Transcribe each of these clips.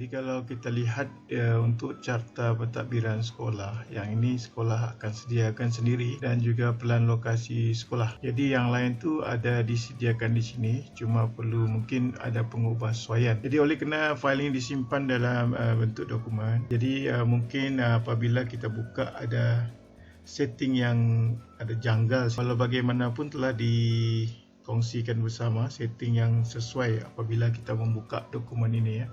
Jadi kalau kita lihat untuk carta pentadbiran sekolah, yang ini sekolah akan sediakan sendiri dan juga pelan lokasi sekolah. Jadi yang lain tu ada disediakan di sini, cuma perlu mungkin ada pengubahsuaian. Jadi oleh kerana file ini disimpan dalam bentuk dokumen, jadi mungkin apabila kita buka ada setting yang ada janggal. Walau bagaimanapun telah dikongsikan bersama setting yang sesuai apabila kita membuka dokumen ini ya.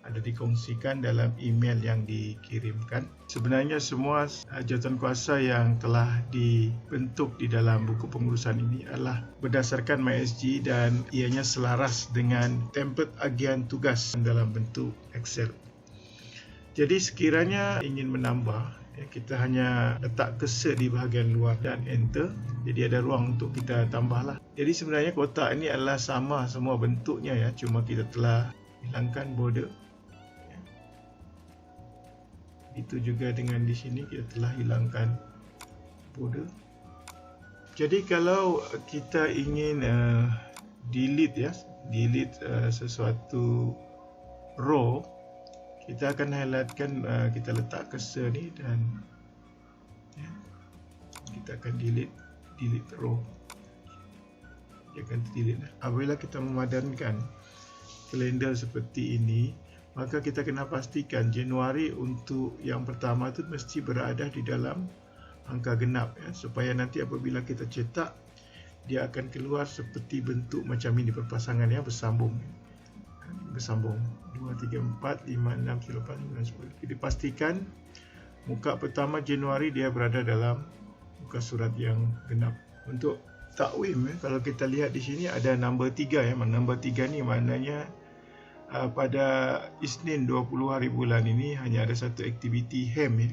Ada dikongsikan dalam email yang dikirimkan. Sebenarnya semua jawatankuasa yang telah dibentuk di dalam buku pengurusan ini adalah berdasarkan MySG dan ianya selaras dengan template agian tugas dalam bentuk Excel. Jadi sekiranya ingin menambah, kita hanya letak cursor di bahagian luar dan enter. Jadi ada ruang untuk kita tambahlah. Jadi sebenarnya kotak ini adalah sama semua bentuknya ya, cuma kita telah hilangkan border. Itu juga dengan di sini kita telah hilangkan border. Jadi kalau kita ingin delete sesuatu row, kita akan highlightkan, kita letak cursor ni dan kita akan delete row. Dia akan delete. Apabila kita memadankan kalender seperti ini, maka kita kena pastikan Januari untuk yang pertama tu mesti berada di dalam angka genap ya, supaya nanti apabila kita cetak dia akan keluar seperti bentuk macam ini, berpasangan ya, bersambung 2, 3, 4, 5, 6, 7, 8, 9, 10. Jadi pastikan muka pertama Januari dia berada dalam muka surat yang genap. Untuk takwim kalau kita lihat di sini ada nombor 3 ya. Nombor 3 ni maknanya pada Isnin 20 hari bulan ini hanya ada satu aktiviti HEM ya.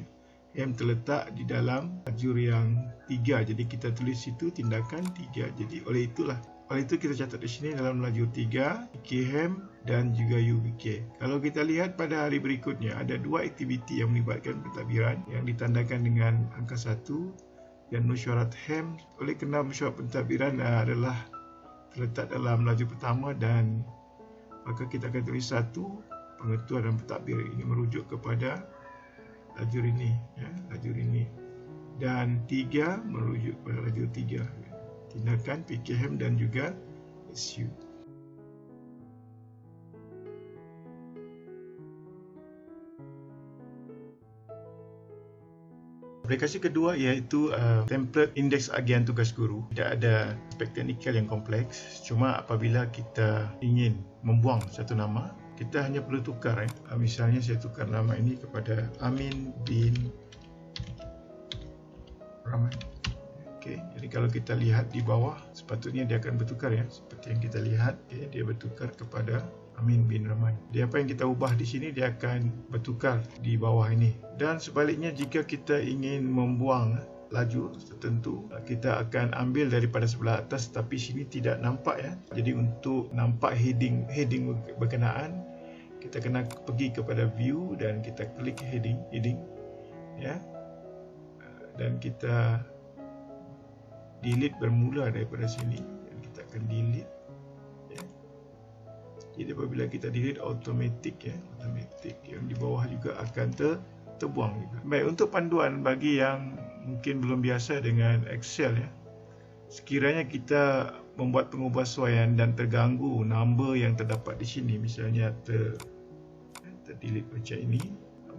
HEM terletak di dalam lajur yang 3. Jadi kita tulis situ tindakan 3. Jadi oleh itu kita catat di sini dalam lajur 3, HEM dan juga UBK. Kalau kita lihat pada hari berikutnya ada 2 aktiviti yang melibatkan pentadbiran yang ditandakan dengan angka 1 dan mesyuarat HEM. Oleh kerana mesyuarat pentadbiran adalah terletak dalam lajur pertama, dan maka kita akan tulis 1 pengetuan dan pentadbir. Ini merujuk kepada lajur ini ya, lajur ini, dan 3 merujuk kepada lajur 3, tindakan PKM dan juga SU. Aplikasi kedua iaitu template indeks agian tugas guru. Tidak ada aspek teknikal yang kompleks, cuma apabila kita ingin membuang satu nama, kita hanya perlu tukar misalnya saya tukar nama ini kepada Amin bin Rahman. Okey, jadi kalau kita lihat di bawah sepatutnya dia akan bertukar ya, seperti yang kita lihat dia bertukar kepada Amin bin Rahman. Jadi apa yang kita ubah di sini dia akan bertukar di bawah ini. Dan sebaliknya jika kita ingin membuang lajur tertentu, kita akan ambil daripada sebelah atas, tapi sini tidak nampak ya. Jadi untuk nampak heading berkenaan, kita kena pergi kepada view dan kita klik heading ya. Dan kita delete bermula daripada sini, dan kita akan delete. Jadi apabila kita delete automatic yang di bawah juga akan terbuang juga. Baik, untuk panduan bagi yang mungkin belum biasa dengan Excel ya, sekiranya kita membuat pengubahsuaian dan terganggu nombor yang terdapat di sini, misalnya terdelete macam ini,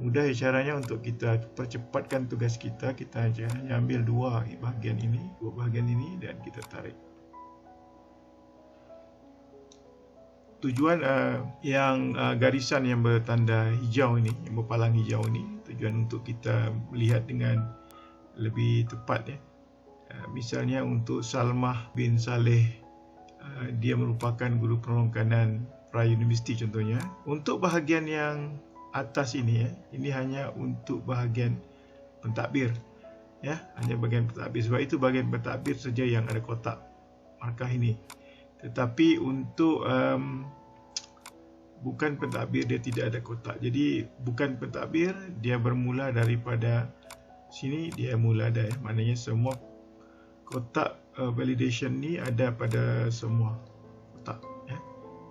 mudah caranya untuk kita percepatkan tugas kita hanya ambil dua bahagian ini dan kita tarik. Tujuan yang garisan yang bertanda hijau ini, yang berpalang hijau ini, tujuan untuk kita melihat dengan lebih tepat ya. Misalnya untuk Salmah bin Saleh, dia merupakan guru penolong kanan pra-universiti contohnya. Untuk bahagian yang atas ini ya, ini hanya untuk bahagian pentadbir ya, hanya bahagian pentadbir. Sebab itu bahagian pentadbir saja yang ada kotak markah ini. Tetapi untuk bukan pentadbir dia tidak ada kotak. Jadi bukan pentadbir dia bermula daripada sini, dia mula ada ya. Maknanya semua kotak validation ni ada pada semua kotak ya.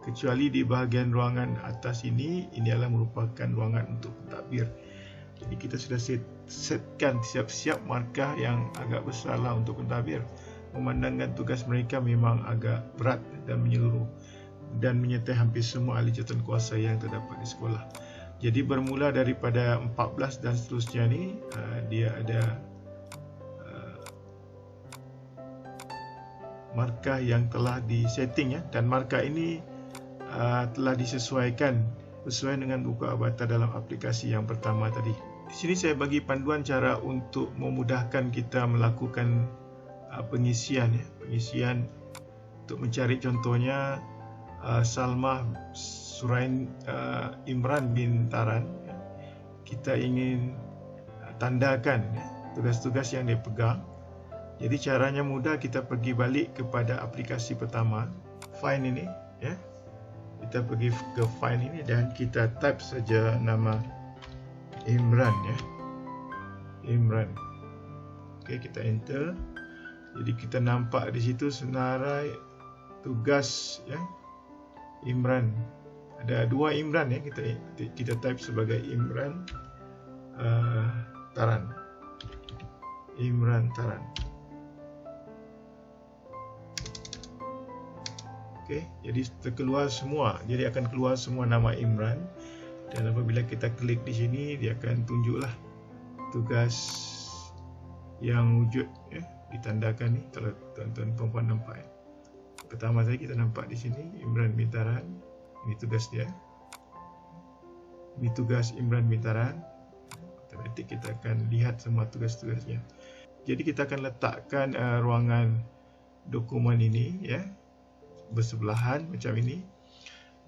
kecuali di bahagian ruangan atas ini adalah merupakan ruangan untuk pentadbir. Jadi kita sudah setkan siap-siap markah yang agak besar lah untuk pentadbir. Memandangkan tugas mereka memang agak berat dan menyeluruh dan menyertai hampir semua ahli jawatankuasa yang terdapat di sekolah. Jadi bermula daripada 14 dan seterusnya ni, dia ada markah yang telah disetting ya, dan markah ini telah disesuaikan sesuai dengan buku avatar dalam aplikasi yang pertama tadi. Di sini saya bagi panduan cara untuk memudahkan kita melakukan pengisian ya, pengisian untuk mencari contohnya Salmah Surain Imran bin Taran. Kita ingin tandakan tugas-tugas yang dia pegang. Jadi caranya mudah, kita pergi balik kepada aplikasi pertama, Find ini ya. Kita pergi ke Find ini dan kita type saja nama Imran ya. Imran. Okey, kita enter. Jadi kita nampak di situ senarai tugas ya. Imran. Ada 2 Imran ya, kita type sebagai Imran Taran. Imran Taran. Okey, jadi terkeluar semua. Jadi akan keluar semua nama Imran, dan apabila kita klik di sini dia akan tunjuklah tugas yang wujud ya, ditandakan ni. Kalau tuan-tuan puan-puan nampak ya. Pertama tadi kita nampak di sini Imran bin Taran. Ini tugas dia. Ini tugas Imran bin Taran. Otomatik kita akan lihat semua tugas-tugasnya. Jadi kita akan letakkan ruangan dokumen ini ya, bersebelahan macam ini,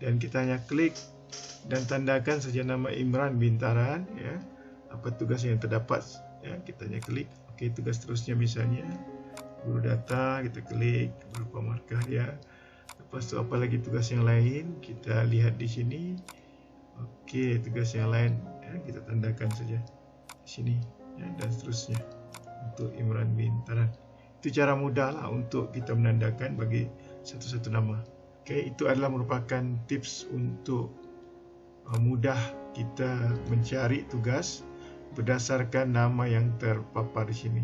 dan kita hanya klik dan tandakan saja nama Imran bin Taran ya. Apa tugas yang terdapat ya, kita hanya klik. Okey, tugas terusnya misalnya guru data, kita klik berupa markah dia. Lepas tu apa lagi tugas yang lain, kita lihat di sini. Okey, tugas yang lain ya, kita tandakan saja di sini ya, dan seterusnya untuk Imran bin Taran. Itu cara mudah lah untuk kita menandakan bagi satu-satu nama. Okey, itu adalah merupakan tips untuk mudah kita mencari tugas berdasarkan nama yang terpapar di sini.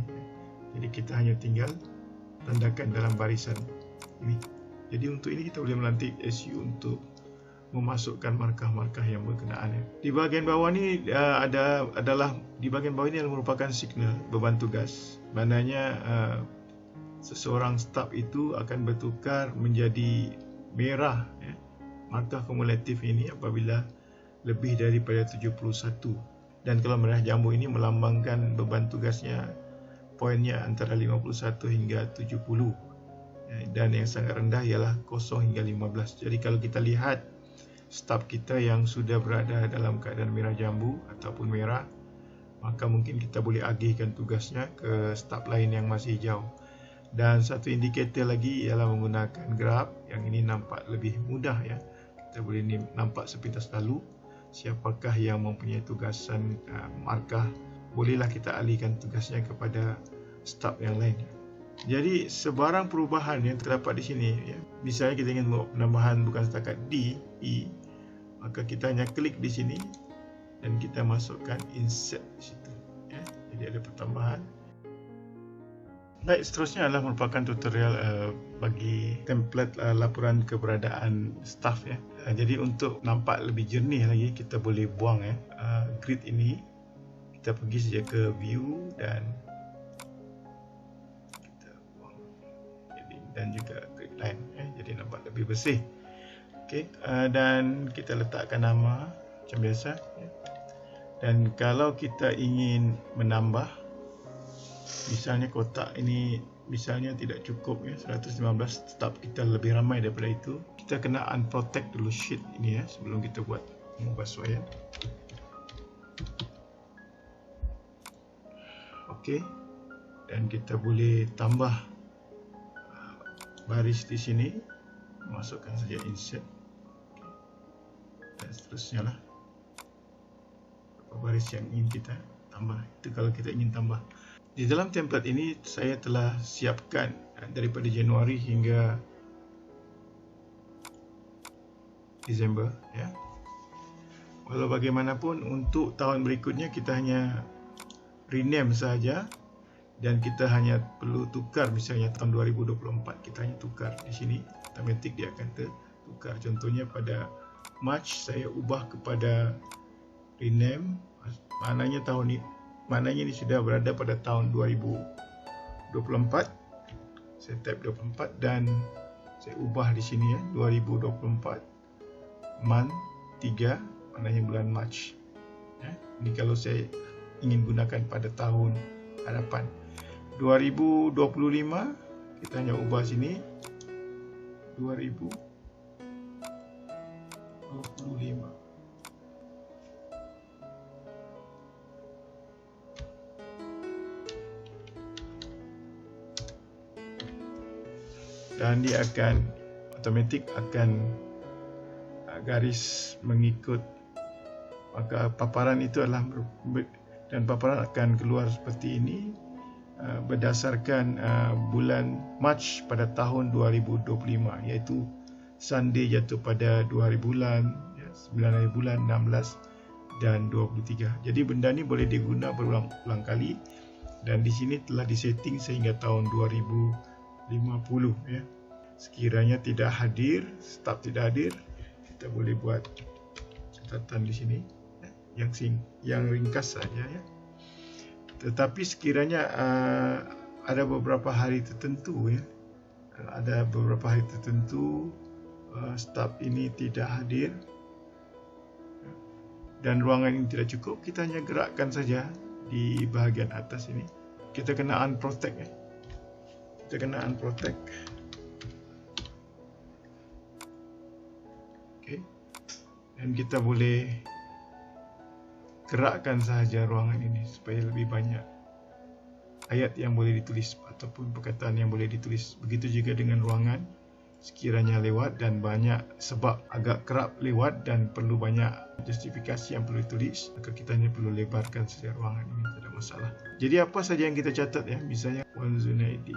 Jadi kita hanya tinggal tandakan dalam barisan ini. Jadi untuk ini kita boleh melantik SU untuk memasukkan markah-markah yang berkenaan. Di bahagian bawah ni di bahagian bawah ini adalah merupakan signal beban tugas. Maknanya seseorang staf itu akan bertukar menjadi merah ya, markah kumulatif ini apabila lebih daripada 71. Dan kalau merah jambu ini melambangkan beban tugasnya, poinnya antara 51 hingga 70. Dan yang sangat rendah ialah 0 hingga 15. Jadi kalau kita lihat staf kita yang sudah berada dalam keadaan merah jambu ataupun merah, maka mungkin kita boleh agihkan tugasnya ke staf lain yang masih hijau. Dan satu indikator lagi ialah menggunakan graf. Yang ini nampak lebih mudah ya. Kita boleh nampak sepintas lalu siapakah yang mempunyai tugasan markah. Bolehlah kita alihkan tugasnya kepada staf yang lain. Jadi sebarang perubahan yang terdapat di sini ya. Misalnya kita ingin penambahan bukan setakat D, E, maka kita hanya klik di sini dan kita masukkan insert di situ ya. Jadi ada pertambahan. Baik, seterusnya adalah merupakan tutorial bagi template laporan keberadaan staf ya. Jadi untuk nampak lebih jernih lagi, kita boleh buang ya grid ini. Kita pergi saja ke view dan kita buang dan juga grid line ya. Jadi nampak lebih bersih. Okey, dan kita letakkan nama macam biasa ya. Dan kalau kita ingin menambah, misalnya kotak ini misalnya tidak cukup ya, 115, staf kita lebih ramai daripada itu, kita kena unprotect dulu sheet ini ya sebelum kita buat pengubahsuaian. Okey, dan kita boleh tambah baris di sini, masukkan saja insert dan seterusnya lah. Berapa baris yang ingin kita tambah, itu kalau kita ingin tambah. Di dalam template ini saya telah siapkan daripada Januari hingga Disember ya. Walau bagaimanapun untuk tahun berikutnya kita hanya rename saja dan kita hanya perlu tukar, misalnya tahun 2024 kita hanya tukar di sini, automatik dia akan tertukar. Contohnya pada March saya ubah kepada rename, maknanya ini sudah berada pada tahun 2024. Saya type 24 dan saya ubah di sini ya, 2024 month 3, maknanya bulan March ya. Ini kalau saya ingin gunakan pada tahun hadapan 2025, kita hanya ubah sini 2025. Dan dia akan otomatik akan garis mengikut, maka paparan itu adalah, dan paparan akan keluar seperti ini berdasarkan bulan Mac pada tahun 2025, iaitu Sunday jatuh pada 2 hari bulan, 9 hari bulan, 16 dan 23. Jadi benda ni boleh diguna berulang-ulang kali dan di sini telah disetting sehingga tahun 2050 ya. Sekiranya tidak hadir, staf tidak hadir, kita boleh buat catatan di sini ya, yang ringkas saja ya. Tetapi sekiranya ada beberapa hari tertentu ya, staf ini tidak hadir dan ruangan ini tidak cukup, kita hanya gerakkan saja di bahagian atas ini. Kita kena unprotect ya. Kita kena unprotect. Okey. Dan kita boleh gerakkan sahaja ruangan ini supaya lebih banyak ayat yang boleh ditulis ataupun perkataan yang boleh ditulis. Begitu juga dengan ruangan, sekiranya lewat dan banyak sebab agak kerap lewat dan perlu banyak justifikasi yang perlu ditulis, maka kita hanya perlu lebarkan saja ruangan ini, tidak masalah. Jadi apa saja yang kita catat ya, misalnya Wan Zunaidi,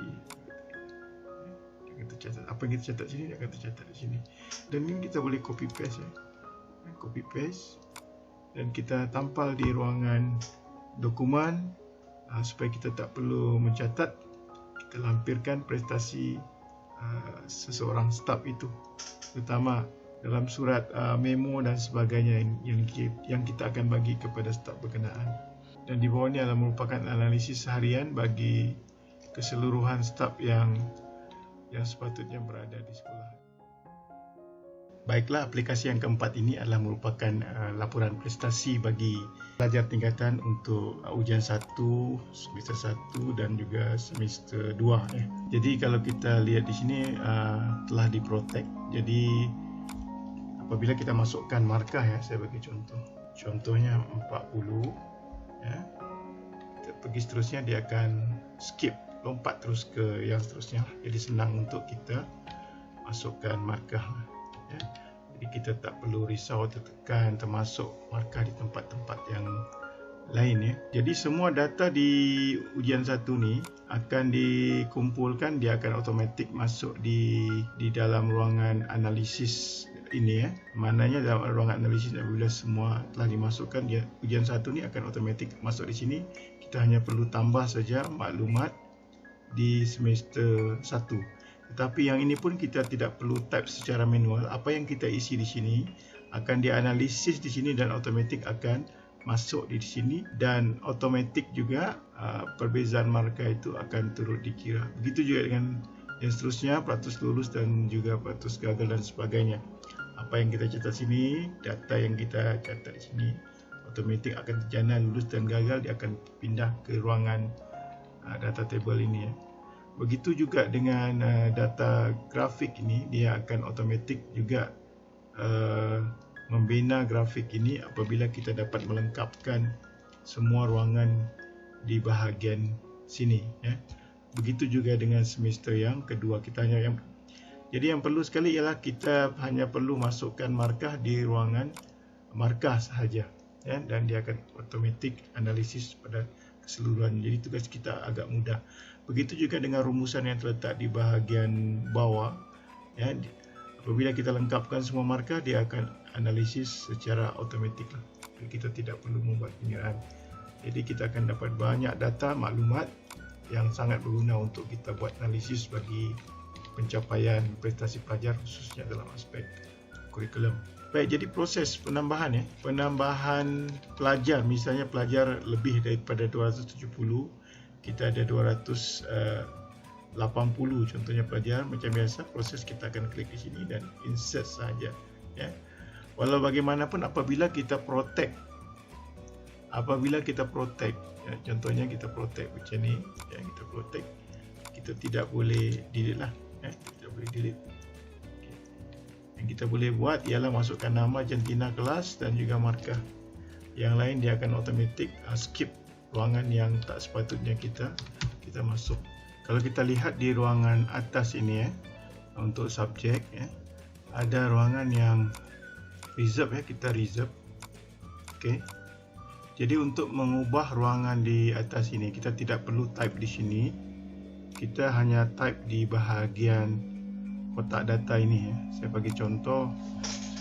kita catat apa yang kita catat sini, dia akan tercatat di sini. Dan ini kita boleh copy paste ya, copy paste. Dan kita tampal di ruangan dokumen supaya kita tak perlu mencatat, kita lampirkan prestasi seseorang staf itu, terutama dalam surat memo dan sebagainya yang kita akan bagi kepada staf berkenaan. Dan di bawah ini adalah merupakan analisis harian bagi keseluruhan staf yang sepatutnya berada di sekolah. Baiklah, aplikasi yang keempat ini adalah merupakan laporan prestasi bagi pelajar tingkatan untuk ujian 1, semester 1 dan juga semester 2 ya. Jadi kalau kita lihat di sini telah diprotect. Jadi apabila kita masukkan markah ya, saya bagi contoh. Contohnya 40 ya. Kita pergi seterusnya, dia akan skip, lompat terus ke yang seterusnya. Jadi senang untuk kita masukkan markah ya. Jadi kita tak perlu risau tertekan termasuk markah di tempat-tempat yang lain ya. Jadi semua data di ujian 1 ni akan dikumpulkan, dia akan automatik masuk di dalam ruangan analisis ini ya. Maknanya dalam ruangan analisis apabila semua telah dimasukkan, dia ujian 1 ni akan automatik masuk di sini. Kita hanya perlu tambah saja maklumat di semester 1. Tetapi yang ini pun kita tidak perlu type secara manual. Apa yang kita isi di sini akan dianalisis di sini dan automatik akan masuk di sini, dan automatik juga perbezaan markah itu akan turut dikira. Begitu juga dengan yang seterusnya, peratus lulus dan juga peratus gagal dan sebagainya. Apa yang kita catat sini, data yang kita catat di sini, automatik akan terjana lulus dan gagal, dia akan pindah ke ruangan data table ini ya. Begitu juga dengan data grafik ini, dia akan automatik juga membina grafik ini apabila kita dapat melengkapkan semua ruangan di bahagian sini ya. Begitu juga dengan semester yang kedua, kita hanya jadi yang perlu sekali ialah kita hanya perlu masukkan markah di ruangan markah sahaja ya, dan dia akan automatik analisis pada keseluruhan. Jadi tugas kita agak mudah. Begitu juga dengan rumusan yang terletak di bahagian bawah ya. Apabila kita lengkapkan semua markah, dia akan analisis secara automatik lah. Kita tidak perlu membuat pengiraan. Jadi kita akan dapat banyak data, maklumat yang sangat berguna untuk kita buat analisis bagi pencapaian prestasi pelajar, khususnya dalam aspek kurikulum. Baik, jadi proses penambahan penambahan pelajar, misalnya pelajar lebih daripada 270, kita ada 280 contohnya pelajar. Macam biasa, proses kita akan klik di sini dan insert saja, ya. Walau bagaimanapun, apabila kita protect, ya, contohnya kita protect macam ni, ya, kita protect, kita tidak boleh delete lah, ya, tidak boleh delete. Yang kita boleh buat ialah masukkan nama, jantina kelas dan juga markah. Yang lain dia akan automatic skip ruangan yang tak sepatutnya kita masuk. Kalau kita lihat di ruangan atas ini, untuk subjek, ada ruangan yang reserve, kita reserve. Okey. Jadi untuk mengubah ruangan di atas ini, kita tidak perlu type di sini. Kita hanya type di bahagian kotak data ini, ya. Saya bagi contoh,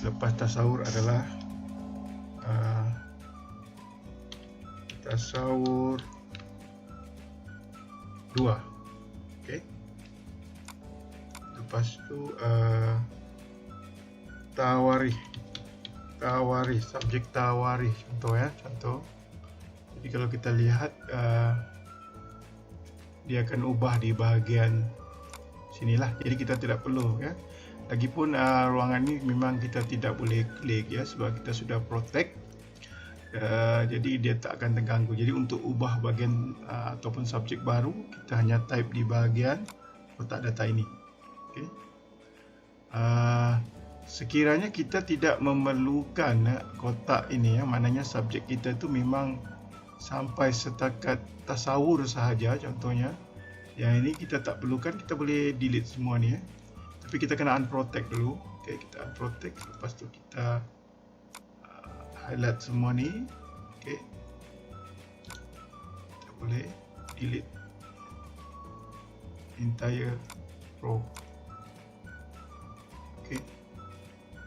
lepas tasawur adalah tasawur 2. Okey. Lepas tu tawarikh, subjek tawarikh, contoh. Jadi kalau kita lihat, dia akan ubah di bahagian sinilah. Jadi kita tidak perlu, ya. Lagipun ruangan ini memang kita tidak boleh klik, ya, sebab kita sudah protect. Jadi dia tak akan terganggu. Jadi untuk ubah bahagian ataupun subjek baru, kita hanya type di bahagian kotak data ini. Okay. Sekiranya kita tidak memerlukan kotak ini, ya, maknanya subjek kita itu memang sampai setakat tasawur sahaja, contohnya. Yang ini kita tak perlukan, kita boleh delete semua ni, ya. Tapi kita kena unprotect dulu. Okay, kita unprotect, lepas tu kita highlight semua ni. Okay, kita boleh delete entire row. Okay.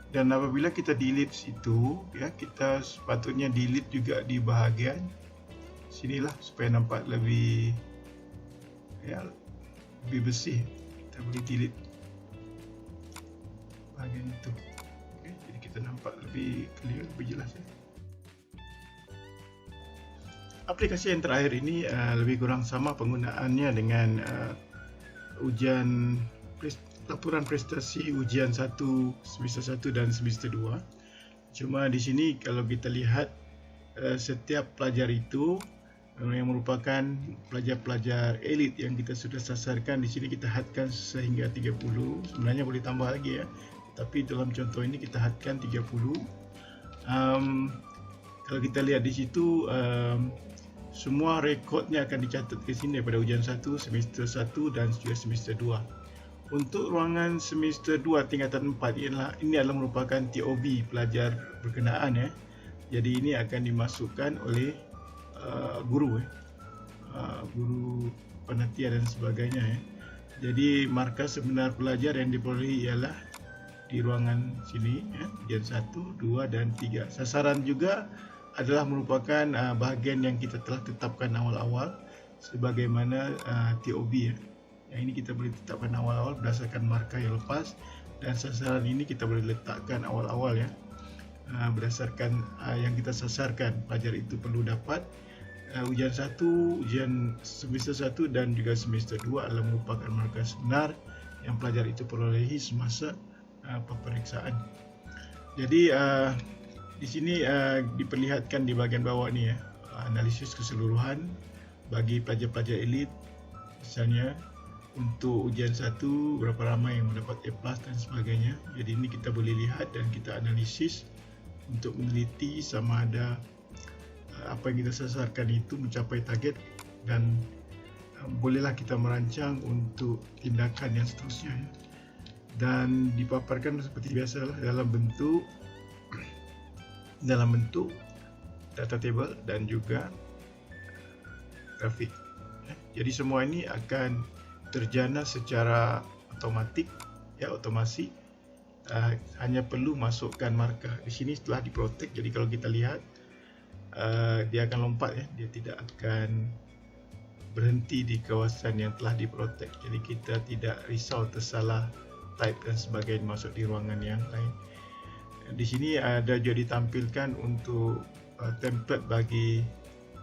Dan apabila kita delete situ, ya, kita sepatutnya delete juga di bahagian sinilah supaya nampak lebih, ya, lebih bersih. Kita boleh delete bahagian itu. Okay, jadi kita nampak lebih clear, lebih jelas, ya. Aplikasi yang terakhir ini lebih kurang sama penggunaannya dengan ujian laporan prestasi ujian 1 semester 1 dan semester 2. Cuma di sini kalau kita lihat setiap pelajar itu yang merupakan pelajar-pelajar elit yang kita sudah sasarkan, di sini kita hadkan sehingga 30. Sebenarnya boleh tambah lagi, ya. Tapi dalam contoh ini kita hadkan 30. Kalau kita lihat di situ, semua rekodnya akan dicatat ke sini daripada ujian 1, semester 1 dan juga semester 2. Untuk ruangan semester 2 tingkatan 4 ini adalah merupakan TOB pelajar berkenaan, ya. Jadi ini akan dimasukkan oleh guru, guru penelitian dan sebagainya, ya. Jadi markah sebenar pelajar yang diperolehi ialah di ruangan sini, ya, ujian 1, 2 dan 3. Sasaran juga adalah merupakan bahagian yang kita telah tetapkan awal-awal sebagaimana TOB, ya. Yang ini kita boleh tetapkan awal-awal berdasarkan markah yang lepas, dan sasaran ini kita boleh letakkan awal-awal, ya, berdasarkan yang kita sasarkan pelajar itu perlu dapat. Ujian 1, ujian semester 1 dan juga semester 2 adalah merupakan markah sebenar yang pelajar itu perolehi semasa peperiksaan. Jadi di sini diperlihatkan di bahagian bawah ni, ya, analisis keseluruhan bagi pelajar-pelajar elit. Misalnya untuk ujian 1 berapa ramai yang mendapat A+ dan sebagainya. Jadi ini kita boleh lihat dan kita analisis untuk meneliti sama ada apa yang kita sasarkan itu mencapai target, dan bolehlah kita merancang untuk tindakan yang seterusnya, ya. Dan dipaparkan seperti biasalah dalam bentuk data table dan juga grafik, ya. Jadi semua ini akan terjana secara otomatik, ya, otomasi hanya perlu masukkan markah. Di sini telah diprotect, jadi kalau kita lihat dia akan lompat ya, dia tidak akan berhenti di kawasan yang telah diprotect. Jadi kita tidak risau tersalah type dan sebagainya masuk di ruangan yang lain. Di sini ada juga ditampilkan untuk template bagi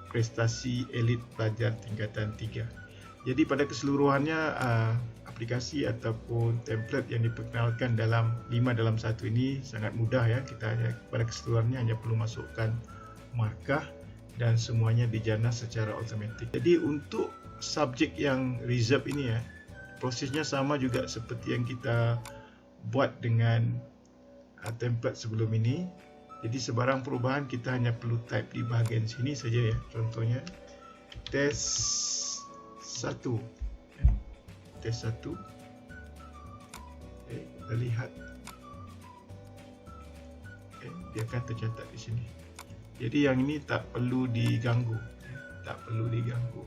prestasi elit pelajar tingkatan 3. Jadi pada keseluruhannya aplikasi ataupun template yang diperkenalkan dalam 5 dalam 1 ini sangat mudah ya. Kita hanya pada keseluruhannya hanya perlu masukkan markah dan semuanya dijana secara automatik. Jadi untuk subjek yang reserve ini ya, prosesnya sama juga seperti yang kita buat dengan template sebelum ini. Jadi sebarang perubahan kita hanya perlu type di bahagian sini saja ya. Contohnya test 1. Test 1. Kita lihat. Dia akan tercatat di sini. Jadi yang ini tak perlu diganggu. Tak perlu diganggu.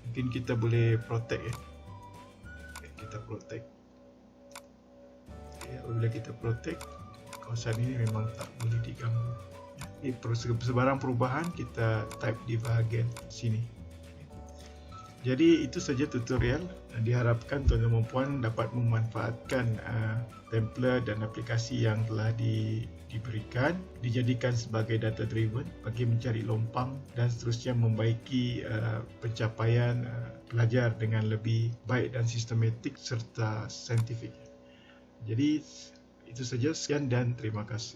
Mungkin kita boleh protect ya. Kita protect. Apabila kita protect, kawasan ini memang tak boleh diganggu. Ini sebarang perubahan kita type di bahagian sini. Jadi itu saja tutorial. Diharapkan tuan-tuan dan puan dapat memanfaatkan template dan aplikasi yang telah diberikan, dijadikan sebagai data driven bagi mencari lompang dan seterusnya membaiki pencapaian pelajar dengan lebih baik dan sistematik serta saintifik. Jadi itu saja, sekian dan terima kasih.